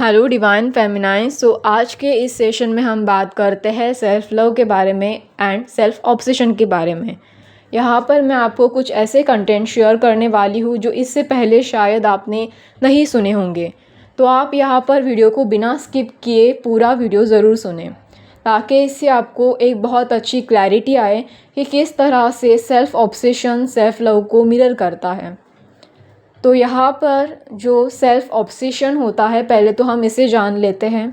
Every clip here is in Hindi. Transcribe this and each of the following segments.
Hello divine feminine. आज के इस सेशन में हम बात करते हैं सेल्फ लव के बारे में एंड सेल्फ ऑब्सेशन के बारे में। यहाँ पर मैं आपको कुछ ऐसे कंटेंट शेयर करने वाली हूँ जो इससे पहले शायद आपने नहीं सुने होंगे। तो आप यहाँ पर वीडियो को बिना स्किप किए पूरा वीडियो ज़रूर सुने ताकि इससे आपको एक बहुत अच्छी क्लैरिटी आए कि किस तरह से सेल्फ ऑब्सेशन सेल्फ लव को मिरर करता है। तो यहाँ पर जो सेल्फ ऑब्सेशन होता है, पहले तो हम इसे जान लेते हैं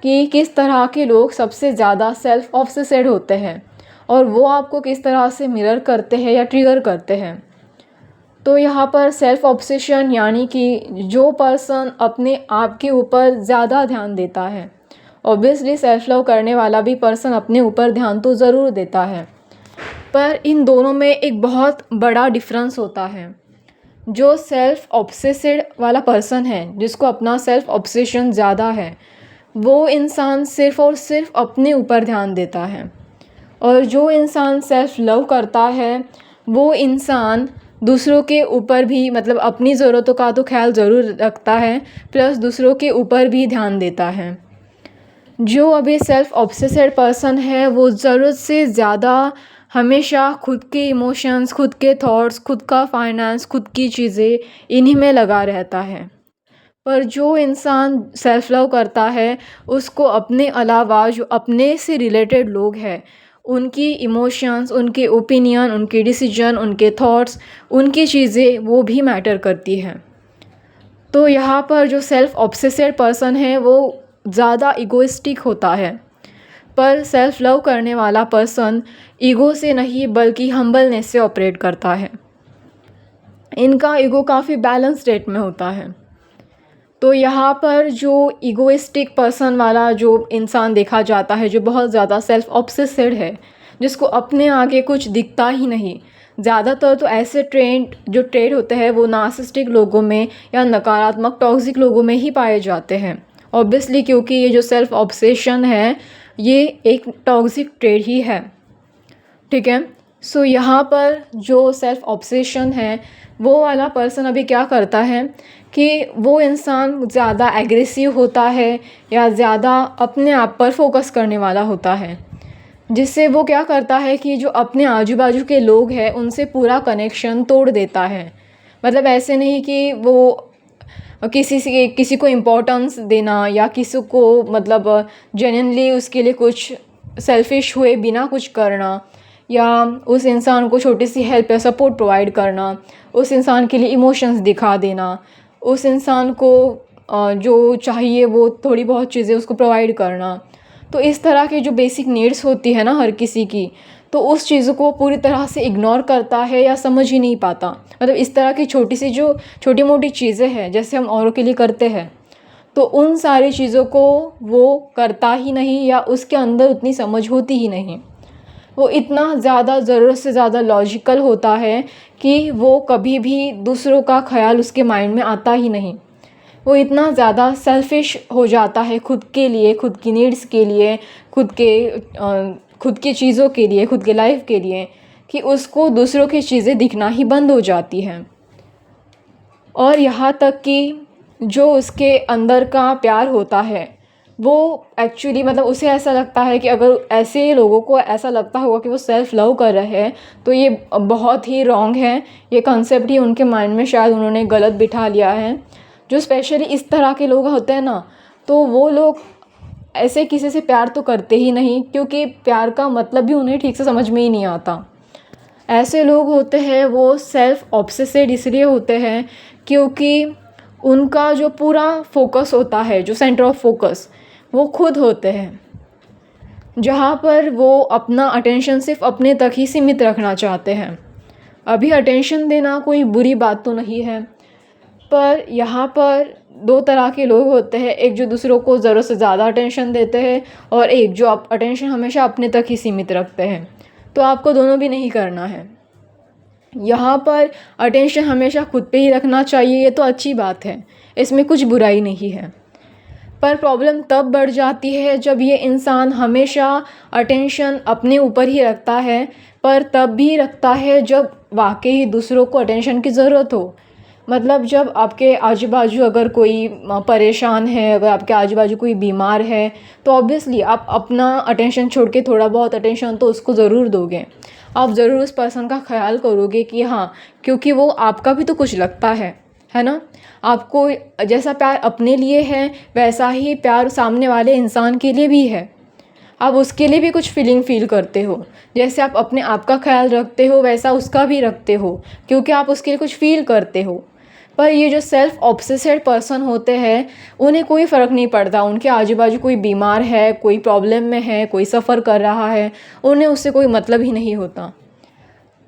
कि किस तरह के लोग सबसे ज़्यादा सेल्फ ऑब्सेसेड होते हैं और वो आपको किस तरह से मिरर करते हैं या ट्रिगर करते हैं। तो यहाँ पर सेल्फ ऑब्सेशन यानी कि जो पर्सन अपने आप के ऊपर ज़्यादा ध्यान देता है। ऑब्वियसली सेल्फ लव करने वाला भी पर्सन अपने ऊपर ध्यान तो ज़रूर देता है, पर इन दोनों में एक बहुत बड़ा डिफरेंस होता है। जो सेल्फ ऑब्सेसेड वाला पर्सन है, जिसको अपना सेल्फ ऑब्सेशन ज़्यादा है, वो इंसान सिर्फ़ और सिर्फ अपने ऊपर ध्यान देता है। और जो इंसान सेल्फ लव करता है वो इंसान दूसरों के ऊपर भी, मतलब अपनी ज़रूरतों का तो ख्याल ज़रूर रखता है, प्लस दूसरों के ऊपर भी ध्यान देता है। जो अभी सेल्फ ऑब्सेसेड पर्सन है वो ज़रूरत से ज़्यादा हमेशा खुद के इमोशंस, खुद के थॉट्स, खुद का फाइनेंस, खुद की चीज़ें इन्हीं में लगा रहता है। पर जो इंसान सेल्फ लव करता है उसको अपने अलावा जो अपने से रिलेटेड लोग हैं उनकी इमोशंस, उनके ओपिनियन, उनके डिसीजन, उनके थॉट्स, उनकी चीज़ें वो भी मैटर करती हैं। तो यहाँ पर जो सेल्फ ऑब्सेसेड पर्सन है वो ज़्यादा इगोइस्टिक होता है, पर सेल्फ लव करने वाला पर्सन ईगो से नहीं बल्कि हम्बलनेस से ऑपरेट करता है। इनका ईगो काफ़ी बैलेंस स्टेट में होता है। तो यहाँ पर जो ईगोइस्टिक पर्सन वाला जो इंसान देखा जाता है, जो बहुत ज़्यादा सेल्फ ऑब्सेसेड है, जिसको अपने आगे कुछ दिखता ही नहीं, ज़्यादातर तो ऐसे ट्रेड होते हैं वो नार्सिसिस्टिक लोगों में या नकारात्मक टॉक्सिक लोगों में ही पाए जाते हैं। ऑब्वियसली क्योंकि ये जो सेल्फ ऑब्सेशन है ये एक टॉक्सिक ट्रेड ही है, ठीक है। सो यहाँ पर जो सेल्फ ऑब्सेशन है वो वाला पर्सन अभी क्या करता है कि वो इंसान ज़्यादा एग्रेसिव होता है या ज़्यादा अपने आप पर फोकस करने वाला होता है, जिससे वो क्या करता है कि जो अपने आजू बाजू के लोग हैं उनसे पूरा कनेक्शन तोड़ देता है। मतलब ऐसे नहीं कि वो किसी को इम्पोर्टेंस देना या किसी को मतलब जेन्युइनली उसके लिए कुछ सेल्फिश हुए बिना कुछ करना, या उस इंसान को छोटी सी हेल्प या सपोर्ट प्रोवाइड करना, उस इंसान के लिए इमोशंस दिखा देना, उस इंसान को जो चाहिए वो थोड़ी बहुत चीज़ें उसको प्रोवाइड करना। तो इस तरह की जो बेसिक नीड्स होती है ना हर किसी की, तो उस चीज़ों को पूरी तरह से इग्नोर करता है या समझ ही नहीं पाता। मतलब इस तरह की छोटी मोटी चीज़ें हैं जैसे हम औरों के लिए करते हैं, तो उन सारी चीज़ों को वो करता ही नहीं या उसके अंदर उतनी समझ होती ही नहीं। वो इतना ज़्यादा ज़रूरत से ज़्यादा लॉजिकल होता है कि वो कभी भी दूसरों का ख्याल उसके माइंड में आता ही नहीं। वो इतना ज़्यादा सेल्फिश हो जाता है खुद के लिए, खुद की नीड्स के लिए, खुद की चीज़ों के लिए, खुद के लाइफ के लिए, कि उसको दूसरों की चीज़ें दिखना ही बंद हो जाती हैं। और यहाँ तक कि जो उसके अंदर का प्यार होता है वो एक्चुअली, मतलब उसे ऐसा लगता है कि अगर ऐसे लोगों को ऐसा लगता होगा कि वो सेल्फ लव कर रहे हैं तो ये बहुत ही रॉन्ग है। ये कंसेप्ट ही उनके माइंड में शायद उन्होंने गलत बिठा लिया है। जो स्पेशली इस तरह के लोग होते हैं ना, तो वो लोग ऐसे किसी से प्यार तो करते ही नहीं, क्योंकि प्यार का मतलब भी उन्हें ठीक से समझ में ही नहीं आता। ऐसे लोग होते हैं वो सेल्फ ऑब्सेसेड इसलिए होते हैं क्योंकि उनका जो पूरा फोकस होता है, जो सेंटर ऑफ फोकस, वो खुद होते हैं, जहाँ पर वो अपना अटेंशन सिर्फ अपने तक ही सीमित रखना चाहते हैं। अभी अटेंशन देना कोई बुरी बात तो नहीं है, पर यहाँ पर दो तरह के लोग होते हैं, एक जो दूसरों को ज़रूरत से ज़्यादा अटेंशन देते हैं और एक जो अटेंशन हमेशा अपने तक ही सीमित रखते हैं। तो आपको दोनों भी नहीं करना है। यहाँ पर अटेंशन हमेशा खुद पे ही रखना चाहिए, ये तो अच्छी बात है, इसमें कुछ बुराई नहीं है। पर प्रॉब्लम तब बढ़ जाती है जब ये इंसान हमेशा अटेंशन अपने ऊपर ही रखता है, पर तब भी रखता है जब वाकई दूसरों को अटेंशन की ज़रूरत हो। मतलब जब आपके आजू बाजू अगर कोई परेशान है, अगर आपके आजू बाजू कोई बीमार है, तो ऑब्वियसली आप अपना अटेंशन छोड़ के थोड़ा बहुत अटेंशन तो उसको ज़रूर दोगे। आप ज़रूर उस पर्सन का ख्याल करोगे कि हाँ, क्योंकि वो आपका भी तो कुछ लगता है ना। आपको जैसा प्यार अपने लिए है वैसा ही प्यार सामने वाले इंसान के लिए भी है। आप उसके लिए भी कुछ फील करते हो। जैसे आप अपने आप का ख्याल रखते हो वैसा उसका भी रखते हो, क्योंकि आप उसके लिए कुछ फील करते हो। पर ये जो सेल्फ ऑब्सेस्ड पर्सन होते हैं, उन्हें कोई फ़र्क नहीं पड़ता उनके आजू बाजू कोई बीमार है, कोई प्रॉब्लम में है, कोई सफ़र कर रहा है, उन्हें उससे कोई मतलब ही नहीं होता।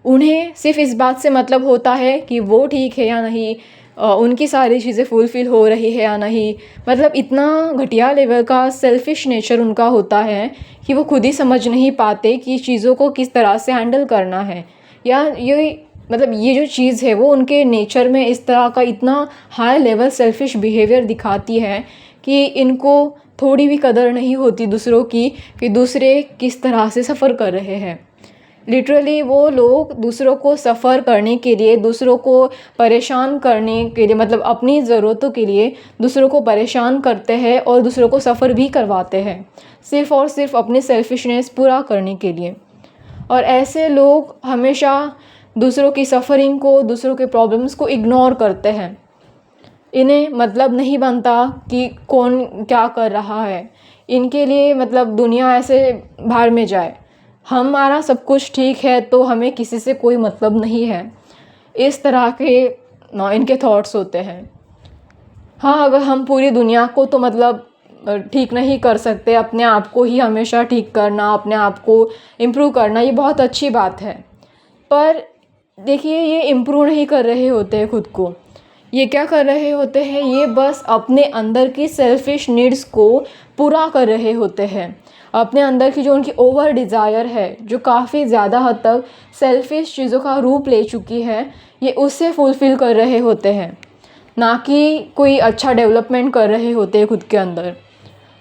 उन्हें सिर्फ इस बात से मतलब होता है कि वो ठीक है या नहीं, उनकी सारी चीज़ें फुलफ़िल हो रही है या नहीं। मतलब इतना घटिया लेवल का सेल्फ़िश नेचर उनका होता है कि वो खुद ही समझ नहीं पाते कि चीज़ों को किस तरह से हैंडल करना है, या ये मतलब ये जो चीज़ है वो उनके नेचर में इस तरह का इतना हाई लेवल सेल्फ़िश बिहेवियर दिखाती है कि इनको थोड़ी भी कदर नहीं होती दूसरों की, कि दूसरे किस तरह से सफ़र कर रहे हैं। लिटरली वो लोग दूसरों को सफ़र करने के लिए, दूसरों को परेशान करने के लिए, मतलब अपनी ज़रूरतों के लिए दूसरों को परेशान करते हैं और दूसरों को सफ़र भी करवाते हैं, सिर्फ़ और सिर्फ अपनी सेल्फिशनेस पूरा करने के लिए। और ऐसे लोग हमेशा दूसरों की सफ़रिंग को, दूसरों के प्रॉब्लम्स को इग्नोर करते हैं। इन्हें मतलब नहीं बनता कि कौन क्या कर रहा है। इनके लिए मतलब दुनिया ऐसे बाहर में जाए, हमारा सब कुछ ठीक है तो हमें किसी से कोई मतलब नहीं है। इस तरह के इनके थॉट्स होते हैं। हाँ, अगर हम पूरी दुनिया को तो मतलब ठीक नहीं कर सकते, अपने आप को ही हमेशा ठीक करना, अपने आप को इम्प्रूव करना, ये बहुत अच्छी बात है। पर देखिए, ये इम्प्रूव नहीं कर रहे होते हैं खुद को। ये क्या कर रहे होते हैं, ये बस अपने अंदर की सेल्फ़िश नीड्स को पूरा कर रहे होते हैं। अपने अंदर की जो उनकी ओवर डिज़ायर है, जो काफ़ी ज़्यादा हद तक सेल्फ़िश चीज़ों का रूप ले चुकी है, ये उससे फुलफ़िल कर रहे होते हैं, ना कि कोई अच्छा डेवलपमेंट कर रहे होते हैं खुद के अंदर।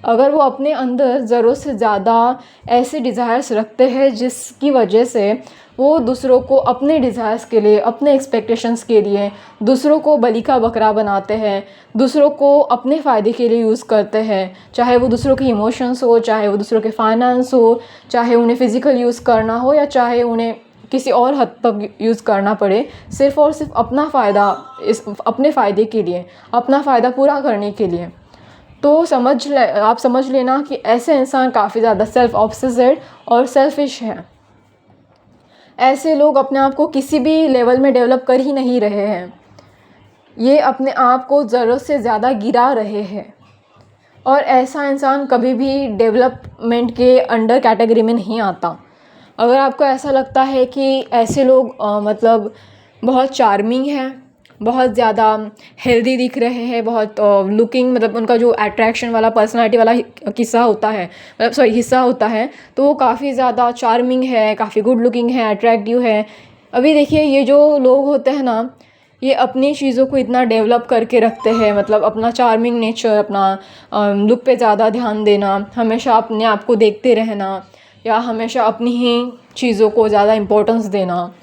अगर वो अपने अंदर ज़रूरत से ज़्यादा ऐसे डिज़ायर्स रखते हैं जिसकी वजह से वो दूसरों को अपने डिज़ायर्स के लिए, अपने एक्सपेक्टेशंस के लिए दूसरों को बलि का बकरा बनाते हैं, दूसरों को अपने फ़ायदे के लिए यूज़ करते हैं, चाहे वो दूसरों के इमोशंस हो, चाहे वो दूसरों के फाइनेंस हो, चाहे उन्हें फ़िज़िकल यूज़ करना हो, या चाहे उन्हें किसी और हद तक यूज़ करना पड़े, सिर्फ़ और सिर्फ अपना फ़ायदा, अपने फ़ायदे के लिए, अपना फ़ायदा पूरा करने के लिए। तो आप समझ लेना कि ऐसे इंसान काफ़ी ज़्यादा सेल्फ ऑब्सेस्ड और सेल्फिश हैं। ऐसे लोग अपने आप को किसी भी लेवल में डेवलप कर ही नहीं रहे हैं। ये अपने आप को ज़रूरत से ज़्यादा गिरा रहे हैं, और ऐसा इंसान कभी भी डेवलपमेंट के अंडर कैटेगरी में नहीं आता। अगर आपको ऐसा लगता है कि ऐसे लोग मतलब बहुत चार्मिंग हैं, बहुत ज़्यादा हेल्दी दिख रहे हैं, बहुत लुकिंग, मतलब उनका जो अट्रैक्शन वाला पर्सनालिटी वाला किस्सा होता है, मतलब सॉरी हिस्सा होता है, तो वो काफ़ी ज़्यादा चार्मिंग है, काफ़ी गुड लुकिंग है, अट्रैक्टिव है। अभी देखिए, ये जो लोग होते हैं ना, ये अपनी चीज़ों को इतना डेवलप करके रखते हैं, मतलब अपना चार्मिंग नेचर, अपना लुक पे ज़्यादा ध्यान देना, हमेशा अपने आप को देखते रहना, या हमेशा अपनी ही चीज़ों को ज़्यादा इम्पोर्टेंस देना।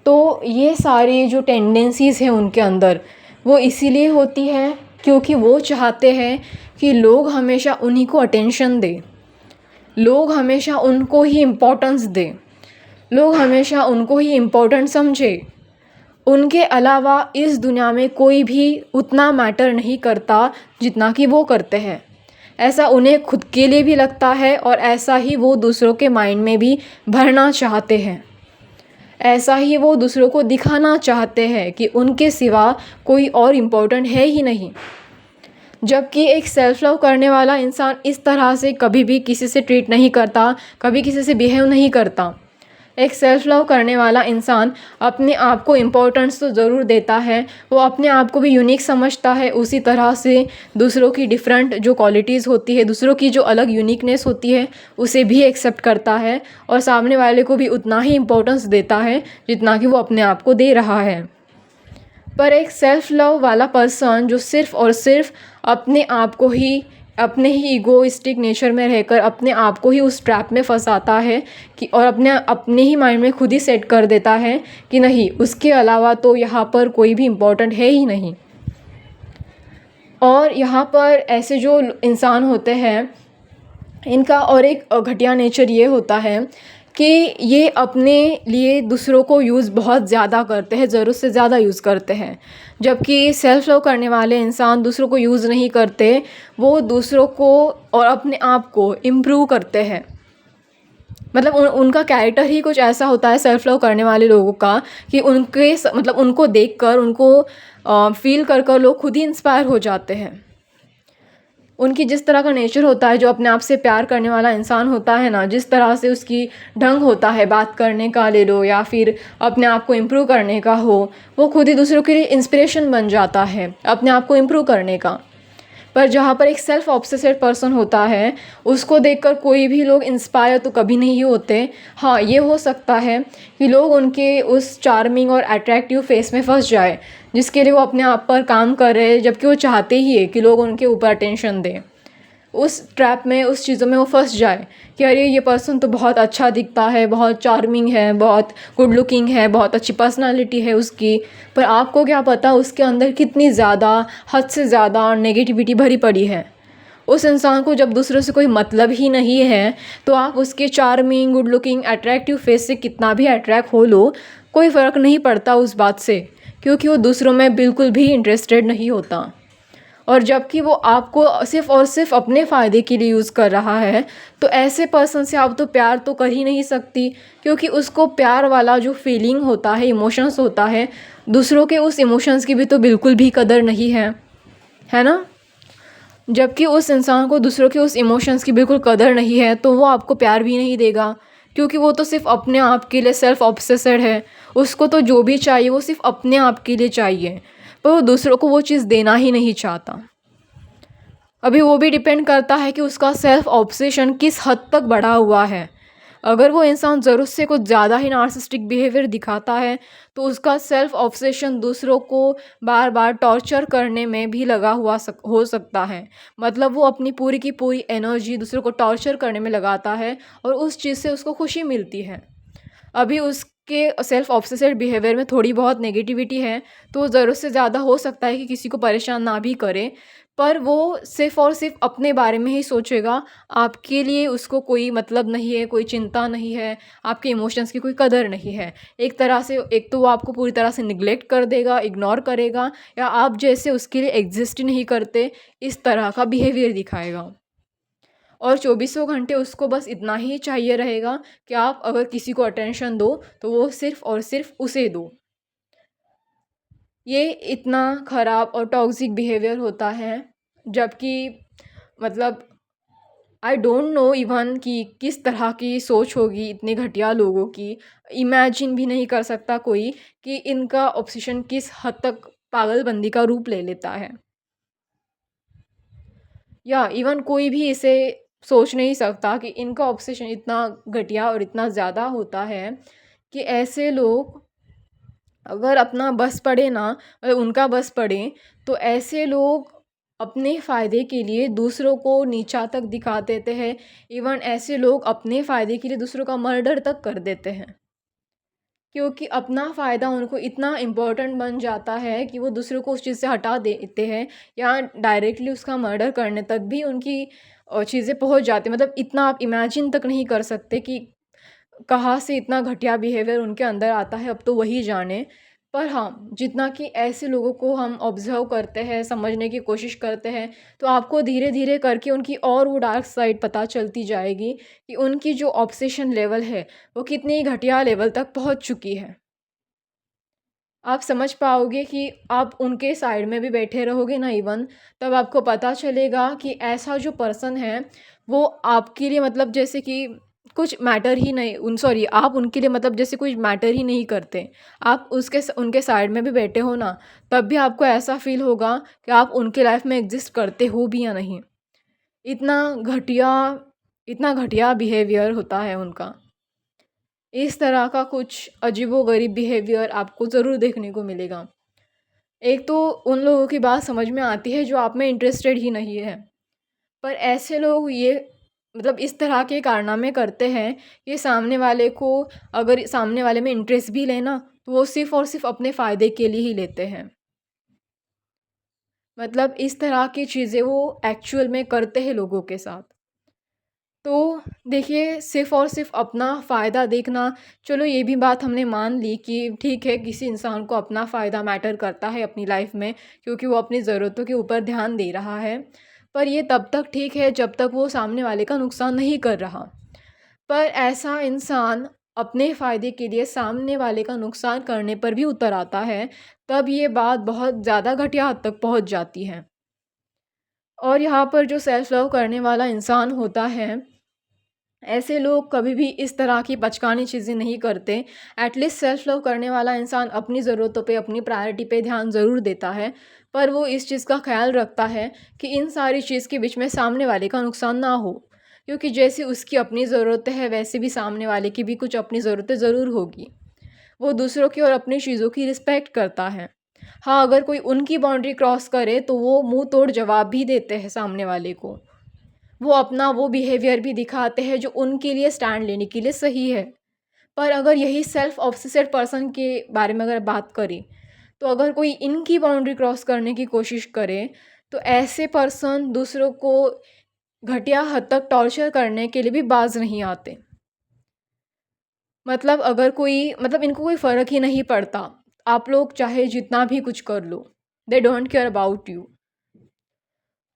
तो ये सारी जो टेंडेंसीज़ हैं उनके अंदर, वो इसीलिए होती है क्योंकि वो चाहते हैं कि लोग हमेशा उन्हीं को अटेंशन दें, लोग हमेशा उनको ही इम्पोर्टेंस दें, लोग हमेशा उनको ही इम्पोर्टेंट समझे। उनके अलावा इस दुनिया में कोई भी उतना मैटर नहीं करता जितना कि वो करते हैं। ऐसा उन्हें खुद के लिए भी लगता है, और ऐसा ही वो दूसरों के माइंड में भी भरना चाहते हैं। ऐसा ही वो दूसरों को दिखाना चाहते हैं कि उनके सिवा कोई और इम्पोर्टेंट है ही नहीं। जबकि एक सेल्फ लव करने वाला इंसान इस तरह से कभी भी किसी से ट्रीट नहीं करता, कभी किसी से बिहेव नहीं करता। एक सेल्फ लव करने वाला इंसान अपने आप को इम्पोर्टेंस तो ज़रूर देता है, वो अपने आप को भी यूनिक समझता है, उसी तरह से दूसरों की डिफरेंट जो क्वालिटीज़ होती है, दूसरों की जो अलग यूनिकनेस होती है, उसे भी एक्सेप्ट करता है, और सामने वाले को भी उतना ही इम्पोर्टेंस देता है जितना कि वो अपने आप को दे रहा है। पर एक सेल्फ लव वाला पर्सन जो सिर्फ़ और सिर्फ अपने आप को ही अपने ही ईगोइस्टिक नेचर में रहकर अपने आप को ही उस ट्रैप में फंसाता है कि और अपने अपने ही माइंड में खुद ही सेट कर देता है कि नहीं, उसके अलावा तो यहाँ पर कोई भी इम्पोर्टेंट है ही नहीं। और यहाँ पर ऐसे जो इंसान होते हैं, इनका और एक घटिया नेचर ये होता है कि ये अपने लिए दूसरों को यूज़ बहुत ज़्यादा करते हैं, ज़रूरत से ज़्यादा यूज़ करते हैं। जबकि सेल्फ़ लव करने वाले इंसान दूसरों को यूज़ नहीं करते, वो दूसरों को और अपने आप को इम्प्रूव करते हैं। मतलब उनका कैरेक्टर ही कुछ ऐसा होता है सेल्फ़ लव करने वाले लोगों का कि मतलब उनको देखकर, उनको फ़ील कर कर लोग खुद ही इंस्पायर हो जाते हैं। उनकी जिस तरह का नेचर होता है, जो अपने आप से प्यार करने वाला इंसान होता है ना, जिस तरह से उसकी ढंग होता है बात करने का ले लो या फिर अपने आप को इम्प्रूव करने का हो, वो खुद ही दूसरों के लिए इंस्पिरेशन बन जाता है अपने आप को इम्प्रूव करने का। पर जहाँ पर एक सेल्फ ऑब्सेस्ड पर्सन होता है, उसको देखकर कोई भी लोग इंस्पायर तो कभी नहीं होते। हाँ, ये हो सकता है कि लोग उनके उस चार्मिंग और अट्रैक्टिव फेस में फंस जाए, जिसके लिए वो अपने आप पर काम कर रहे हैं, जबकि वो चाहते ही है कि लोग उनके ऊपर अटेंशन दें। उस ट्रैप में, उस चीज़ों में वो फंस जाए कि अरे ये पर्सन तो बहुत अच्छा दिखता है, बहुत चार्मिंग है, बहुत गुड लुकिंग है, बहुत अच्छी पर्सनालिटी है उसकी, पर आपको क्या पता उसके अंदर कितनी ज़्यादा, हद से ज़्यादा नेगेटिविटी भरी पड़ी है। उस इंसान को जब दूसरों से कोई मतलब ही नहीं है, तो आप उसके charming, good looking, attractive face से कितना भी अट्रैक्ट हो लो, कोई फ़र्क नहीं पड़ता उस बात से, क्योंकि वो दूसरों में बिल्कुल भी इंटरेस्टेड नहीं होता। और जबकि वो आपको सिर्फ़ और सिर्फ अपने फ़ायदे के लिए यूज़ कर रहा है, तो ऐसे पर्सन से आप तो प्यार तो कर ही नहीं सकती, क्योंकि उसको प्यार वाला जो फीलिंग होता है, इमोशंस होता है, दूसरों के उस इमोशंस की भी तो बिल्कुल भी कदर नहीं है ना? जबकि उस इंसान को दूसरों के उस इमोशंस की बिल्कुल कदर नहीं है, तो वो आपको प्यार भी नहीं देगा, क्योंकि वो तो सिर्फ़ अपने आप के लिए सेल्फ़ ऑब्सेस्ड है। उसको तो जो भी चाहिए वो सिर्फ़ अपने आप के लिए चाहिए, पर वो दूसरों को वो चीज़ देना ही नहीं चाहता। अभी वो भी डिपेंड करता है कि उसका सेल्फ़ ऑब्सेशन किस हद तक बढ़ा हुआ है। अगर वो इंसान ज़रूरत से कुछ ज़्यादा ही नार्सिसिस्टिक बिहेवियर दिखाता है, तो उसका सेल्फ़ ऑब्सेशन दूसरों को बार बार टॉर्चर करने में भी लगा हुआ हो सकता है। मतलब वो अपनी पूरी की पूरी एनर्जी दूसरों को टॉर्चर करने में लगाता है और उस चीज़ से उसको खुशी मिलती है। अभी उसके सेल्फ़ ऑब्सेस्ड बिहेवियर में थोड़ी बहुत नेगेटिविटी है, तो ज़रूरत से ज़्यादा हो सकता है कि किसी को परेशान ना भी करे, पर वो सिर्फ़ और सिर्फ़ अपने बारे में ही सोचेगा। आपके लिए उसको कोई मतलब नहीं है, कोई चिंता नहीं है, आपके इमोशंस की कोई कदर नहीं है। एक तरह से, एक तो वो आपको पूरी तरह से निग्लेक्ट कर देगा, इग्नोर करेगा, या आप जैसे उसके लिए एग्ज़िस्ट ही नहीं करते, इस तरह का बिहेवियर दिखाएगा। और चौबीसों घंटे उसको बस इतना ही चाहिए रहेगा कि आप अगर किसी को अटेंशन दो, तो वो सिर्फ़ और सिर्फ़ उसे दो। ये इतना ख़राब और टॉक्सिक बिहेवियर होता है, जबकि मतलब आई डोंट नो इवन कि किस तरह की सोच होगी इतने घटिया लोगों की। इमेजिन भी नहीं कर सकता कोई कि इनका ऑब्सेशन किस हद तक पागलपंती का रूप ले लेता है। या इवन कोई भी इसे सोच नहीं सकता कि इनका ऑब्सेशन इतना घटिया और इतना ज़्यादा होता है कि ऐसे लोग अगर अपना बस पड़े ना, उनका बस पड़े, तो ऐसे लोग अपने फ़ायदे के लिए दूसरों को नीचा तक दिखा देते हैं। इवन ऐसे लोग अपने फ़ायदे के लिए दूसरों का मर्डर तक कर देते हैं, क्योंकि अपना फ़ायदा उनको इतना इम्पोर्टेंट बन जाता है कि वो दूसरों को उस चीज़ से हटा देते हैं, या डायरेक्टली उसका मर्डर करने तक भी उनकी चीज़ें पहुंच जाती हैं। मतलब इतना आप इमेजिन तक नहीं कर सकते कि कहाँ से इतना घटिया बिहेवियर उनके अंदर आता है, अब तो वही जाने। पर हाँ, जितना कि ऐसे लोगों को हम ऑब्ज़र्व करते हैं, समझने की कोशिश करते हैं, तो आपको धीरे-धीरे करके उनकी और वो डार्क साइड पता चलती जाएगी कि उनकी जो ऑब्सेशन लेवल है, वो कितनी घटिया लेवल तक पहुँच चुकी है। आप समझ पाओगे कि आप उनके साइड में भी बैठे रहोगे ना इवन, तब आपको पता चलेगा कि ऐसा जो पर्सन है, वो आपके लिए मतलब जैसे कि कुछ मैटर ही नहीं, आप उनके लिए मतलब जैसे कुछ मैटर ही नहीं करते। आप उनके साइड में भी बैठे हो ना, तब भी आपको ऐसा फ़ील होगा कि आप उनके लाइफ़ में एग्ज़िस्ट करते हो भी या नहीं। इतना घटिया इतना घटिया बिहेवियर होता है उनका। इस तरह का कुछ अजीबो-गरीब बिहेवियर आपको ज़रूर देखने को मिलेगा। एक तो उन लोगों की बात समझ में आती है जो आप में इंटरेस्टेड ही नहीं है। पर ऐसे लोग ये मतलब इस तरह के कारनामे करते हैं कि सामने वाले को, अगर सामने वाले में इंटरेस्ट भी लेना, तो वो सिर्फ़ और सिर्फ़ अपने फ़ायदे के लिए ही लेते हैं। मतलब इस तरह की चीज़ें वो एक्चुअल में करते हैं लोगों के साथ। तो देखिए, सिर्फ़ और सिर्फ़ अपना फ़ायदा देखना, चलो ये भी बात हमने मान ली कि ठीक है, किसी इंसान को अपना फ़ायदा मैटर करता है अपनी लाइफ में, क्योंकि वो अपनी ज़रूरतों के ऊपर ध्यान दे रहा है। पर ये तब तक ठीक है जब तक वो सामने वाले का नुकसान नहीं कर रहा। पर ऐसा इंसान अपने फ़ायदे के लिए सामने वाले का नुकसान करने पर भी उतर आता है, तब ये बात बहुत ज़्यादा घटिया हद तक पहुँच जाती है। और यहाँ पर जो सेल्फ़ लव करने वाला इंसान होता है, ऐसे लोग कभी भी इस तरह की बचकानी चीज़ें नहीं करते। एटलीस्ट सेल्फ़ लव करने वाला इंसान अपनी ज़रूरतों पे, अपनी प्रायोरिटी पे ध्यान ज़रूर देता है, पर वो इस चीज़ का ख़्याल रखता है कि इन सारी चीज़ के बीच में सामने वाले का नुकसान ना हो। क्योंकि जैसे उसकी अपनी ज़रूरतें हैं, वैसे भी सामने वाले की भी कुछ अपनी ज़रूरतें ज़रूर होगी। वो दूसरों की और अपनी चीज़ों की रिस्पेक्ट करता है। हाँ, अगर कोई उनकी बाउंड्री क्रॉस करे तो वो मुँह तोड़ जवाब भी देते हैं सामने वाले को। वो अपना वो बिहेवियर भी दिखाते हैं जो उनके लिए स्टैंड लेने के लिए सही है। पर अगर यही सेल्फ ऑब्सेस्ड पर्सन के बारे में अगर बात करें, तो अगर कोई इनकी बाउंड्री क्रॉस करने की कोशिश करे, तो ऐसे पर्सन दूसरों को घटिया हद तक टॉर्चर करने के लिए भी बाज़ नहीं आते। मतलब अगर कोई, मतलब इनको कोई फ़र्क ही नहीं पड़ता, आप लोग चाहे जितना भी कुछ कर लो, they don't care about you.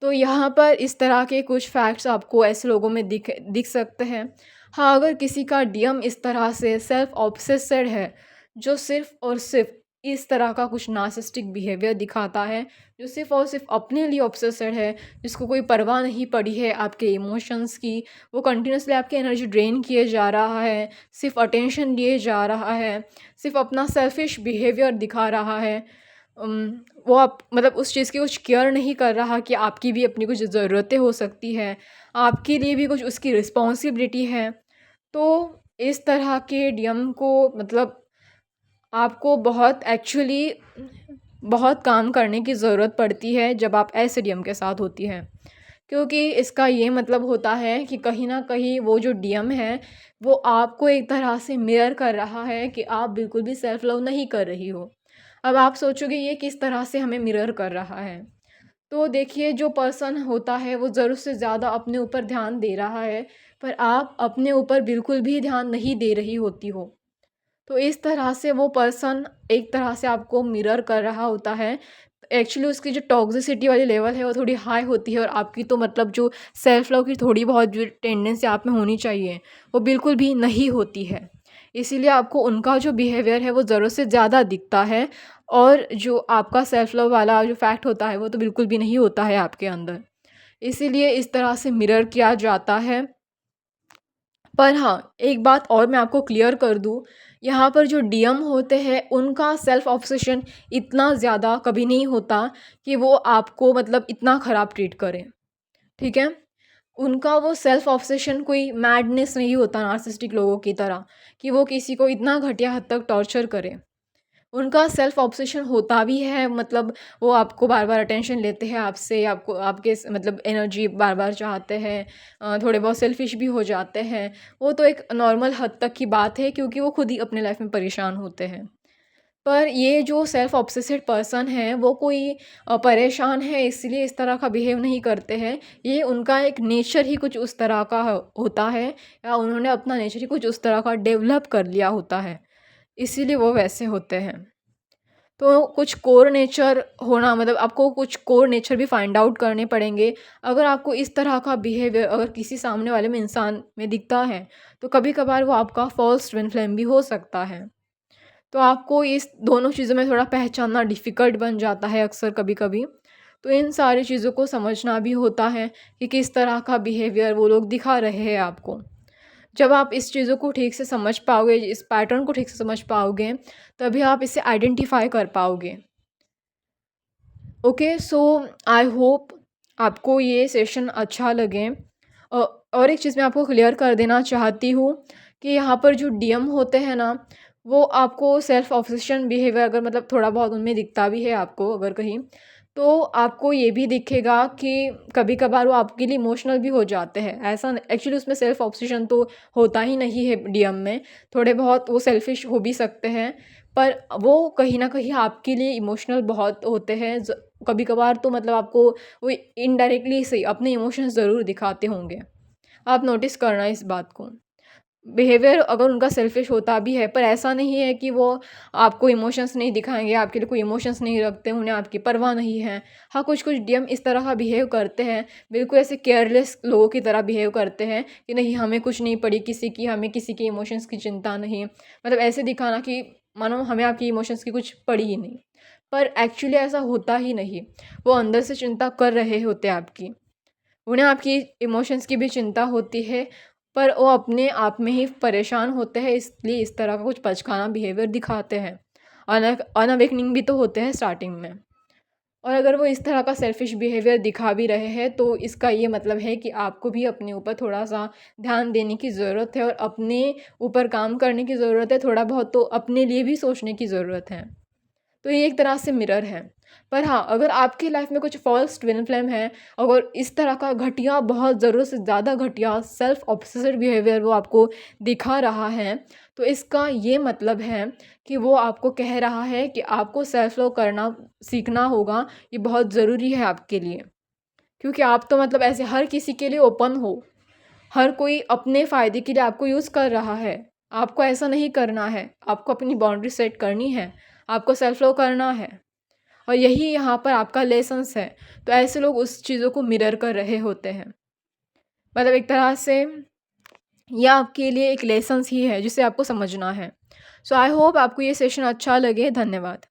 तो यहाँ पर इस तरह के कुछ फैक्ट्स आपको ऐसे लोगों में दिख दिख सकते हैं। हाँ, अगर किसी का डीएम इस तरह से सेल्फ ऑब्सेस्ड है, जो सिर्फ़ और सिर्फ़ इस तरह का कुछ नार्सिसिस्टिक बिहेवियर दिखाता है, जो सिर्फ़ और सिर्फ़ अपने लिए ऑब्सेस्ड है, जिसको कोई परवाह नहीं पड़ी है आपके इमोशंस की, वो कंटिन्यूअसली आपकी एनर्जी ड्रेन किए जा रहा है, सिर्फ़ अटेंशन लिए जा रहा है, सिर्फ़ अपना सेल्फ़िश बिहेवियर दिखा रहा है। वो आप मतलब उस चीज़ की कुछ केयर नहीं कर रहा कि आपकी भी अपनी कुछ ज़रूरतें हो सकती हैं, आपके लिए भी कुछ उसकी रिस्पॉन्सिबिलिटी है। तो इस तरह के डीएम को मतलब आपको बहुत एक्चुअली बहुत काम करने की ज़रूरत पड़ती है जब आप ऐसे डीएम के साथ होती हैं। क्योंकि इसका ये मतलब होता है कि कहीं न कहीं वो जो डीएम है, वो आपको एक तरह से मिरर कर रहा है कि आप बिल्कुल भी सेल्फ लव नहीं कर रही हो। अब आप सोचोगे ये किस तरह से हमें मिरर कर रहा है? तो देखिए, जो पर्सन होता है वो ज़रूरत से ज़्यादा अपने ऊपर ध्यान दे रहा है, पर आप अपने ऊपर बिल्कुल भी ध्यान नहीं दे रही होती हो। तो इस तरह से वो पर्सन एक तरह से आपको मिरर कर रहा होता है। एक्चुअली उसकी जो टॉक्सिसिटी वाली लेवल है वो थोड़ी हाई होती है, और आपकी तो मतलब जो सेल्फ लव की थोड़ी बहुत जो टेंडेंसी आप में होनी चाहिए, वो बिल्कुल भी नहीं होती है। इसीलिए आपको उनका जो बिहेवियर है वो ज़रूरत से ज़्यादा दिखता है, और जो आपका सेल्फ लव वाला जो फैक्ट होता है वो तो बिल्कुल भी नहीं होता है आपके अंदर। इसीलिए इस तरह से मिरर किया जाता है। पर हाँ, एक बात और मैं आपको क्लियर कर दूँ, यहाँ पर जो डीएम होते हैं उनका सेल्फ ऑब्सेशन इतना ज़्यादा कभी नहीं होता कि वो आपको मतलब इतना ख़राब ट्रीट करें, ठीक है? उनका वो सेल्फ ऑब्सेशन कोई मैडनेस नहीं होता नार्सिसिस्टिक लोगों की तरह, कि वो किसी को इतना घटिया हद तक टॉर्चर करें। उनका सेल्फ ऑब्सेशन होता भी है, मतलब वो आपको बार-बार अटेंशन लेते हैं आपसे, आपको आपके मतलब एनर्जी बार-बार चाहते हैं, थोड़े बहुत सेल्फिश भी हो जाते हैं। वो तो एक नॉर्मल हद तक की बात है, क्योंकि वो खुद ही अपने लाइफ में परेशान होते हैं। पर ये जो सेल्फ ऑब्सेस्ड पर्सन है वो कोई परेशान है इसलिए इस तरह का बिहेव नहीं करते हैं। ये उनका एक नेचर ही कुछ उस तरह का होता है, या उन्होंने अपना नेचर ही कुछ उस तरह का डेवलप कर लिया होता है, इसीलिए वो वैसे होते हैं। तो कुछ कोर नेचर होना, मतलब आपको कुछ कोर नेचर भी फाइंड आउट करने पड़ेंगे। अगर आपको इस तरह का बिहेवियर अगर किसी सामने वाले में इंसान में दिखता है, तो कभी कभार वो आपका फॉल्स ट्विन फ्लेम भी हो सकता है। तो आपको इस दोनों चीज़ों में थोड़ा पहचानना डिफ़िकल्ट बन जाता है अक्सर कभी-कभी। तो इन सारी चीज़ों को समझना भी होता है कि किस तरह का बिहेवियर वो लोग दिखा रहे हैं आपको। जब आप इस चीज़ों को ठीक से समझ पाओगे, इस पैटर्न को ठीक से समझ पाओगे, तभी आप इसे आइडेंटिफ़ाई कर पाओगे। ओके, सो आई होप आपको ये सेशन अच्छा लगे। और एक चीज़ मैं आपको क्लियर कर देना चाहती हूँ कि यहाँ पर जो डीएम होते हैं ना, वो आपको सेल्फ ऑब्सेशन बिहेवियर अगर मतलब थोड़ा बहुत उनमें दिखता भी है आपको अगर कहीं, तो आपको ये भी दिखेगा कि कभी कभार वो आपके लिए इमोशनल भी हो जाते हैं। ऐसा एक्चुअली उसमें सेल्फ ऑब्सेशन तो होता ही नहीं है डीएम में, थोड़े बहुत वो सेल्फिश हो भी सकते हैं, पर वो कहीं ना कहीं आपके लिए इमोशनल बहुत होते हैं। कभी कभार तो मतलब आपको वो इनडायरेक्टली से अपने इमोशंस ज़रूर दिखाते होंगे। आप नोटिस करना इस बात को। बिहेवियर अगर उनका सेल्फिश होता भी है, पर ऐसा नहीं है कि वो आपको इमोशंस नहीं दिखाएँगे, आपके लिए कोई इमोशंस नहीं रखते, उन्हें आपकी परवाह नहीं है। हाँ, कुछ-कुछ डीएम इस तरह का बिहेव करते हैं, बिल्कुल ऐसे केयरलेस लोगों की तरह बिहेव करते हैं कि नहीं हमें कुछ नहीं पड़ी किसी की, हमें किसी के इमोशंस की चिंता नहीं। मतलब ऐसे दिखाना कि मानो हमें आपकी इमोशंस की कुछ पड़ी ही नहीं। पर एक्चुअली ऐसा होता ही नहीं। वो अंदर से चिंता कर रहे होते हैं आपकी। उन्हें आपकी इमोशंस की भी चिंता होती है, पर वो अपने आप में ही परेशान होते हैं, इसलिए इस तरह का कुछ बचकाना बिहेवियर दिखाते हैं। अनअवेकनिंग भी तो होते हैं स्टार्टिंग में। और अगर वो इस तरह का सेल्फिश बिहेवियर दिखा भी रहे हैं, तो इसका ये मतलब है कि आपको भी अपने ऊपर थोड़ा-सा ध्यान देने की ज़रूरत है और अपने ऊपर काम करने की ज़रूरत है, थोड़ा बहुत तो अपने लिए भी सोचने की ज़रूरत है। तो ये एक तरह से मिरर है। पर हाँ, अगर आपकी लाइफ में कुछ फ़ॉल्स ट्विन फ्लेम है, अगर इस तरह का घटिया, बहुत ज़रूरत से ज़्यादा घटिया सेल्फ ऑब्सेसिव बिहेवियर वो आपको दिखा रहा है, तो इसका ये मतलब है कि वो आपको कह रहा है कि आपको सेल्फ लव करना सीखना होगा। ये बहुत ज़रूरी है आपके लिए। क्योंकि आप तो मतलब ऐसे हर किसी के लिए ओपन हो। हर कोई अपने फ़ायदे के लिए आपको यूज़ कर रहा है। आपको ऐसा नहीं करना है। आपको अपनी बाउंड्री सेट करनी है। आपको सेल्फ लव करना है। और यही यहाँ पर आपका लेसन्स है। तो ऐसे लोग उस चीज़ों को मिरर कर रहे होते हैं। मतलब एक तरह से ये आपके लिए एक लेसन्स ही है जिसे आपको समझना है। सो आई होप आपको ये सेशन अच्छा लगे। धन्यवाद।